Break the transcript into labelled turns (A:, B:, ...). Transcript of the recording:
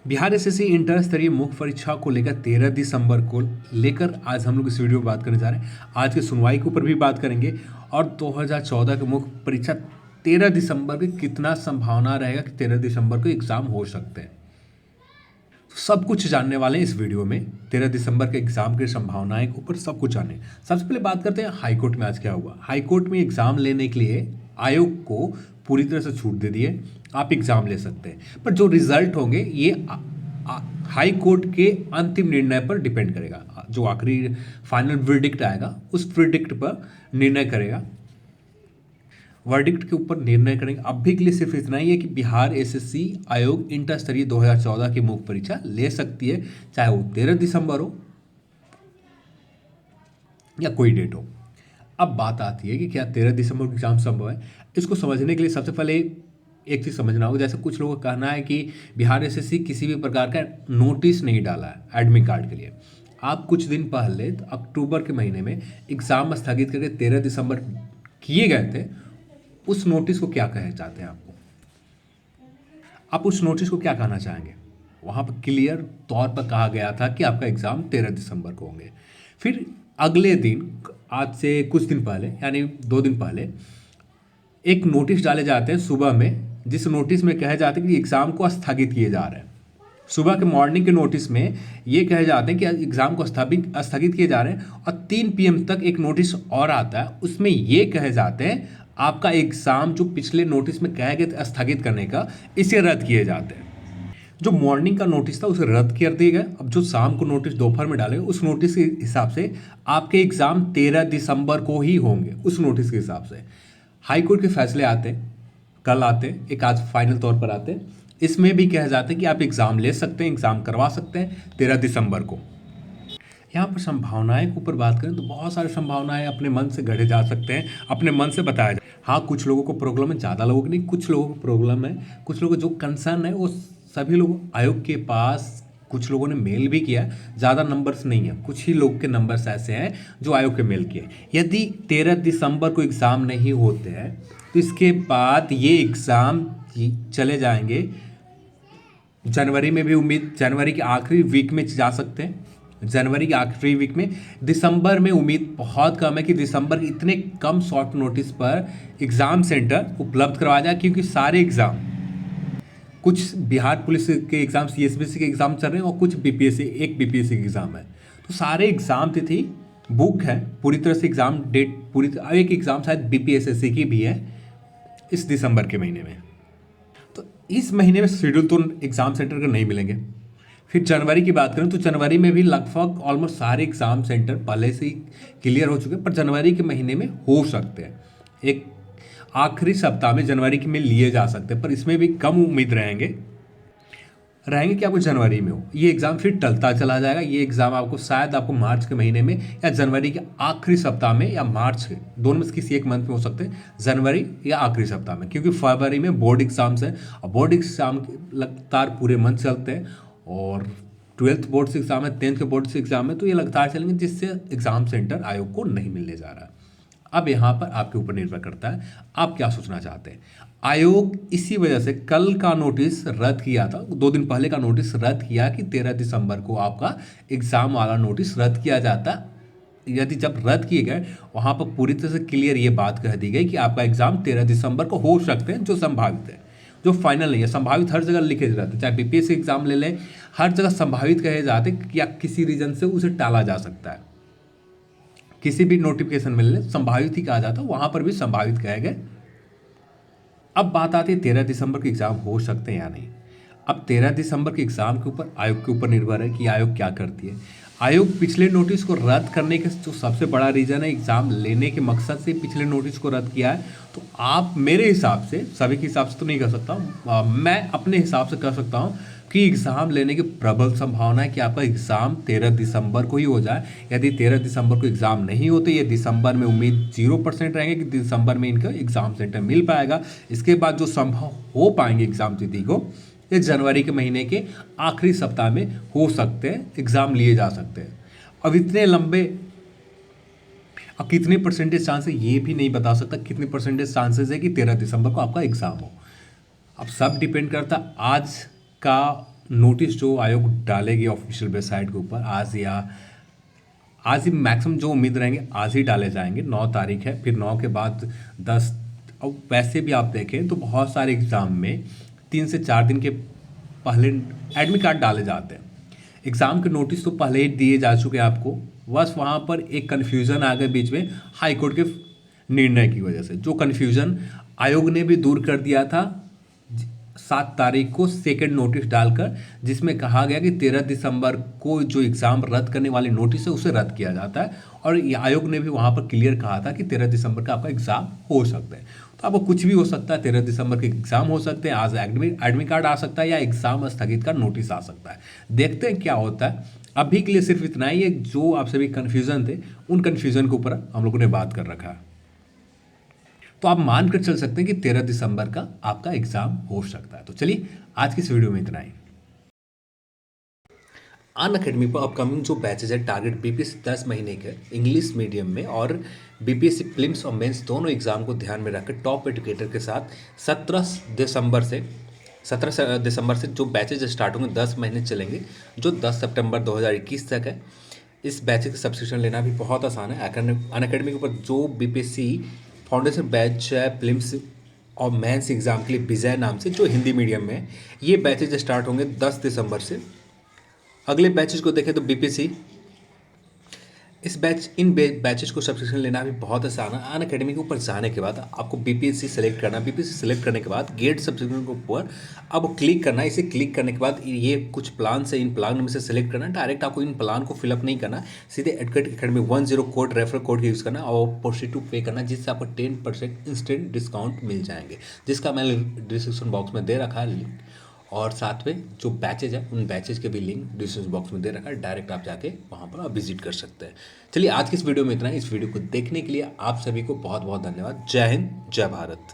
A: Bihar SSC inter स्तरीय मुख्य परीक्षा को लेकर 13 दिसंबर को लेकर आज हम लोग इस वीडियो में बात करने जा रहे हैं। आज की सुनवाई के ऊपर भी बात करेंगे और 2014 के मुख्य परीक्षा 13 दिसंबर की कितना संभावना रहेगा कि 13 दिसंबर को एग्जाम हो सकते हैं। तो सब कुछ जानने वाले हैं इस वीडियो में। 13 दिसंबर के एग्जाम की संभावनाएं के ऊपर सब कुछ जाने। सबसे पहले बात करते हैं हाईकोर्ट में आज क्या हुआ। हाईकोर्ट में एग्जाम लेने के लिए आयोग को पूरी तरह से छूट दे दी है, आप एग्जाम ले सकते हैं। पर जो रिजल्ट होंगे ये हाई कोर्ट के अंतिम निर्णय पर डिपेंड करेगा। जो आखिरी फाइनल वर्डिक्ट आएगा उस वर्डिक्ट पर निर्णय करेगा, वर्डिक्ट के ऊपर निर्णय करेंगे। अभी के लिए सिर्फ इतना ही है कि बिहार एसएससी आयोग इंटर स्तरीय 2014 की मुख्य परीक्षा ले सकती है, चाहे वो 13 दिसंबर हो या कोई डेट हो। अब बात आती है कि क्या 13 दिसंबर को एग्जाम संभव है। इसको समझने के लिए सबसे पहले एक चीज़ समझना होगा। जैसे कुछ लोगों का कहना है कि बिहार एसएससी किसी भी प्रकार का नोटिस नहीं डाला है एडमिट कार्ड के लिए। आप कुछ दिन पहले अक्टूबर के महीने में एग्ज़ाम स्थगित करके 13 दिसंबर किए गए थे, उस नोटिस को क्या कहना चाहते हैं आप उस नोटिस को क्या कहना चाहेंगे। वहाँ पर क्लियर तौर पर कहा गया था कि आपका एग्ज़ाम 13 दिसंबर को होंगे। फिर अगले दिन, आज से कुछ दिन पहले यानी 2 दिन पहले, एक नोटिस डाले जाते हैं सुबह में, जिस नोटिस में कहे जाते हैं कि एग्ज़ाम को स्थगित किए जा रहे हैं। सुबह के मॉर्निंग के नोटिस में ये कहे जाते हैं कि एग्ज़ाम को स्थगित किए जा रहे हैं। और 3 PM तक एक नोटिस और आता है, उसमें ये कहे जाते हैं आपका एग्ज़ाम जो पिछले नोटिस में कहे गए थे स्थगित करने का, इसे रद्द किए जाते हैं। जो मॉर्निंग का नोटिस था उसे रद्द कर दिया गया। अब जो शाम को नोटिस दोपहर में डाले, उस नोटिस के हिसाब से आपके एग्ज़ाम 13 दिसंबर को ही होंगे। उस नोटिस के हिसाब से हाईकोर्ट के फैसले आते हैं, कल आते हैं, एक आज फाइनल तौर पर आते हैं। इसमें भी कहा जाता है कि आप एग्ज़ाम ले सकते हैं, एग्ज़ाम करवा सकते हैं 13 दिसंबर को। यहाँ पर संभावनाएं के ऊपर बात करें तो बहुत सारी संभावनाएं अपने मन से गढ़े जा सकते हैं, अपने मन से बताया जाए। हाँ, कुछ लोगों को प्रॉब्लम है, ज़्यादा लोगों को नहीं, कुछ लोगों को प्रॉब्लम है। कुछ लोगों को जो कंसर्न है वो सभी लोग आयोग के पास, कुछ लोगों ने मेल भी किया। ज़्यादा नंबर्स नहीं है, कुछ ही लोग के नंबर्स ऐसे हैं जो आयोग के मेल किए। यदि 13 दिसंबर को एग्ज़ाम नहीं होते हैं तो इसके बाद ये एग्ज़ाम चले जाएंगे जनवरी में भी। जनवरी के आखिरी वीक में जा सकते हैं, जनवरी के आखिरी वीक में। दिसंबर में उम्मीद बहुत कम है कि दिसंबर के इतने कम शॉर्ट नोटिस पर एग्ज़ाम सेंटर उपलब्ध करवाया जाए, क्योंकि सारे एग्ज़ाम, कुछ बिहार पुलिस के एग्ज़ाम, CSBC के एग्ज़ाम चल रहे हैं और कुछ BPSC, एक BPSC के एग्ज़ाम है। तो सारे एग्ज़ाम तिथि बुक है पूरी तरह से, एग्ज़ाम डेट पूरी। एक एग्ज़ाम शायद BPSSC की भी है इस दिसंबर के महीने में। तो इस महीने में शेड्यूल तो एग्ज़ाम सेंटर का नहीं मिलेंगे। फिर जनवरी की बात करें तो जनवरी में भी लगभग ऑलमोस्ट सारे एग्ज़ाम सेंटर पहले से ही क्लियर हो चुके हैं, पर जनवरी के महीने में हो सकते हैं, एक आखिरी सप्ताह में जनवरी के में लिए जा सकते हैं। पर इसमें भी कम उम्मीद रहेंगे कि आपको जनवरी में हो। ये एग्ज़ाम फिर टलता चला जाएगा। ये एग्ज़ाम आपको शायद मार्च के महीने में या जनवरी के आखिरी सप्ताह में या मार्च के, दोनों में से किसी एक मंथ में हो सकते हैं, जनवरी या आखिरी सप्ताह में। क्योंकि फरवरी में बोर्ड एग्ज़ाम्स हैं और बोर्ड एग्ज़ाम लगातार पूरे मंथ चलते हैं, और 12th बोर्ड से एग्ज़ाम है, 10th के बोर्ड से एग्ज़ाम है, तो ये लगातार चलेंगे, जिससे एग्ज़ाम सेंटर आयोग को नहीं मिलने जा रहा है। अब यहाँ पर आपके ऊपर निर्भर करता है आप क्या सोचना चाहते हैं। आयोग इसी वजह से कल का नोटिस रद्द किया था, 2 दिन पहले का नोटिस रद्द किया कि 13 दिसंबर को आपका एग्ज़ाम वाला नोटिस रद्द किया जाता। यदि जब रद्द किए गए, वहाँ पर पूरी तरह से क्लियर ये बात कह दी गई कि आपका एग्ज़ाम 13 दिसंबर को हो सकते हैं, जो संभावित है, जो फाइनल नहीं है। संभावित हर जगह लिखे जाते हैं, चाहे BPSC एग्ज़ाम ले लें, हर जगह संभावित कहे जाते हैं कि या किसी रीज़न से उसे टाला जा सकता है। किसी भी नोटिफिकेशन में ले संभावित ही कहा जाता है, वहाँ पर भी संभावित कहे गए। अब बात आती है 13 दिसंबर के एग्ज़ाम हो सकते हैं या नहीं। अब 13 दिसंबर के एग्ज़ाम के ऊपर आयोग के ऊपर निर्भर है कि आयोग क्या करती है। आयोग पिछले नोटिस को रद्द करने के जो सबसे बड़ा रीज़न है, एग्ज़ाम लेने के मकसद से पिछले नोटिस को रद्द किया है। तो आप, मेरे हिसाब से, सभी के हिसाब से तो नहीं कर सकता, मैं अपने हिसाब से कर सकता हूँ कि एग्ज़ाम लेने की प्रबल संभावना है कि आपका एग्ज़ाम 13 दिसंबर को ही हो जाए। यदि 13 दिसंबर को एग्ज़ाम नहीं होते, ये दिसंबर में उम्मीद 0% रहेंगे कि दिसंबर में इनका एग्ज़ाम सेंटर मिल पाएगा। इसके बाद जो संभव हो पाएंगे एग्ज़ाम तिथि को, ये जनवरी के महीने के आखिरी सप्ताह में हो सकते हैं, एग्ज़ाम लिए जा सकते हैं। अब इतने लंबे, अब कितने परसेंटेज चांस है ये भी नहीं बता सकता, कितने परसेंटेज चांसेस है कि 13 दिसंबर को आपका एग्ज़ाम हो। अब सब डिपेंड करता आज का नोटिस जो आयोग डालेगी ऑफिशियल वेबसाइट के ऊपर आज ही मैक्सिमम जो उम्मीद रहेंगे आज ही डाले जाएंगे। 9 तारीख है, फिर 9 के बाद 10। अब वैसे भी आप देखें तो बहुत सारे एग्ज़ाम में 3 से 4 दिन के पहले एडमिट कार्ड डाले जाते हैं। एग्ज़ाम के नोटिस तो पहले ही दिए जा चुके हैं आपको, बस वहाँ पर एक कन्फ्यूज़न आ गया बीच में हाई कोर्ट के निर्णय की वजह से, जो कन्फ्यूज़न आयोग ने भी दूर कर दिया था 7 तारीख को सेकेंड नोटिस डालकर, जिसमें कहा गया कि 13 दिसंबर को जो एग्ज़ाम रद्द करने वाली नोटिस है उसे रद्द किया जाता है। और ये आयोग ने भी वहाँ पर क्लियर कहा था कि 13 दिसंबर का आपका एग्ज़ाम हो सकता है। तो आपको कुछ भी हो सकता है, 13 दिसंबर के एग्ज़ाम हो सकते हैं, आज एडमिट कार्ड आ सकता है या एग्ज़ाम स्थगित का नोटिस आ सकता है। देखते हैं क्या होता है। अभी के लिए सिर्फ इतना ही है, जो आप सभी कन्फ्यूज़न थे उन कन्फ्यूज़न के ऊपर हम लोगों ने बात कर रखा है। तो आप मान कर चल सकते हैं कि 13 दिसंबर का आपका एग्जाम हो सकता है। तो चलिए आज की इस वीडियो में इतना ही। अनअकैडमी पर अपकमिंग जो बैचेज है टारगेट बीपीएससी 10 महीने के इंग्लिश मीडियम में और बीपीएससी प्रीलिम्स और मेंस दोनों एग्जाम को ध्यान में रखकर टॉप एजुकेटर के साथ 17 दिसंबर से जो बैचेज स्टार्ट होंगे 10 महीने चलेंगे, जो 10 सितंबर 2021 तक है। इस बैच का सब्सक्रिप्शन लेना भी बहुत आसान है। अनअकैडमी के ऊपर जो बीपीएससी फाउंडेशन बैच है प्रीलिम्स और मेंस एग्ज़ाम के लिए विजय नाम से, जो हिंदी मीडियम में है, ये बैचेज स्टार्ट होंगे 10 दिसंबर से। अगले बैचेज को देखें तो बीपीएससी इन बैचेज को सब्सक्रिप्शन लेना भी बहुत आसान है। अनअकैडमी के ऊपर जाने के बाद आपको बीपीएससी सेलेक्ट करना, बीपीएससी सेलेक्ट करने के बाद गेट सब्सक्रिप्शन के ऊपर अब क्लिक करना। इसे क्लिक करने के बाद ये कुछ प्लान से, इन प्लान में से सेलेक्ट करना। डायरेक्ट आपको इन प्लान को फिलअप नहीं करना, सीधे अनअकैडमी 10 कोड रेफरल कोड का यूज़ करना और प्रोसीड टू पे करना, जिससे आपको 10% इंस्टेंट डिस्काउंट मिल जाएंगे, जिसका मैंने डिस्क्रिप्शन बॉक्स में दे रखा है लिंक। और साथ में जो बैचेज है उन बैचेज के भी लिंक डिस्क्रिप्शन बॉक्स में दे रखा है, डायरेक्ट आप जाके वहाँ पर आप विजिट कर सकते हैं। चलिए आज की इस वीडियो में इतना ही। इस वीडियो को देखने के लिए आप सभी को बहुत बहुत धन्यवाद। जय हिंद, जय भारत।